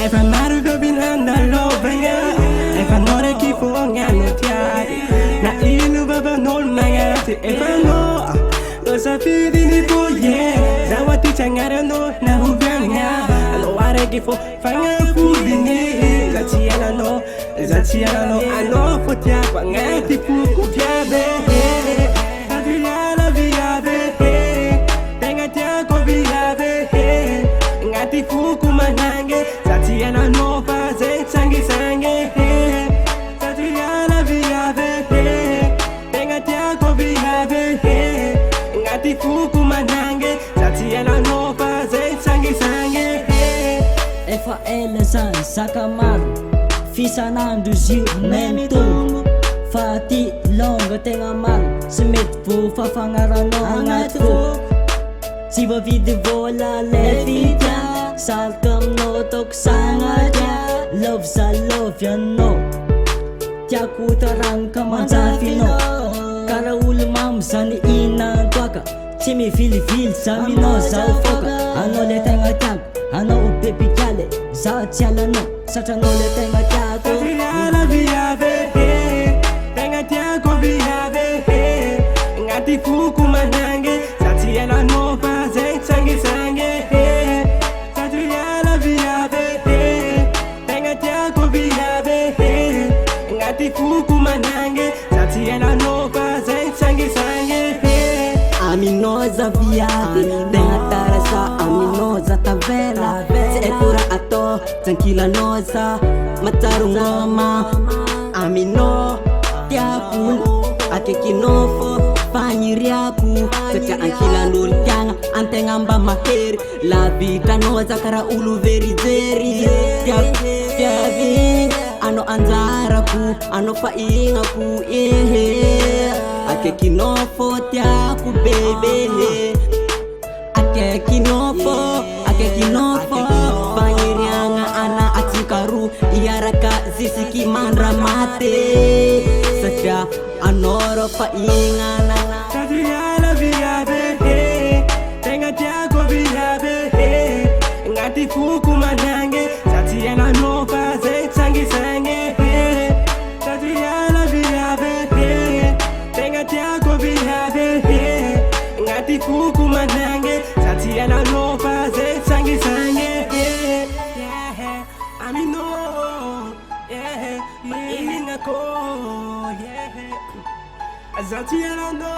If I'm not a robin and I love if I know the key for I'm not tired. Now you know about no night. If I know, cause I feel in it for yeah. Now what teach I don't know now who bang ya. I know what I give for fire food in it. That's the I know, that's the I know for ya. But I think who can be. I love you, Thank I go be ngati fuku manange Tatiana no faze sangi sange Tatiana viave Tenga tiako viave ngati fuku manange Tatiana no faze sangi sange Efa elezan sakamaru fisanandro zio memitongo Fati longa tegna maro sy mety vo fafanarano agnaty fo Tsy voavidy vola le fitya Salka aminao ataoko sagnatya Love za love anao Tiako taranaka manjafinao Kara olo mamo zany inan-toaka Tsy mivilivily zaminao zaho foka Anao le tegna tiako Anao bebikaly Zaho tsy alanao Satria anao le tegna tiako Tatiana viave Tegna tiako viave ngati fuku manange Tatiana no faze sangi sange Tatiana viave Tenga tiako viave ngati fuku manange Tatiana no faze sangi sange Aminoza viave Tenga tarasa aminoza tavela Se ekura ato Tankila noza Mataru ngoma Amino Tiapul Ake kinofo Fanyiriaku Satria ankilan'olo tiagna Antegna mba mahery La vita noza kara olo verijery Tiavy Ano anjarako Ano faignako Ake kinofo tiako bebe Ake kinofo Fanyiriagna ana atikaru Iaraka zisiki mandramate Satria anoro faignana Tatiana viave Tenga tiako viave ngati fuku manange Tatiana no faze sangi sange Tatiana viave Tenga tiako viave ngati fuku manange Tatiana no faze sangi sange Amino Ingako Tatiana no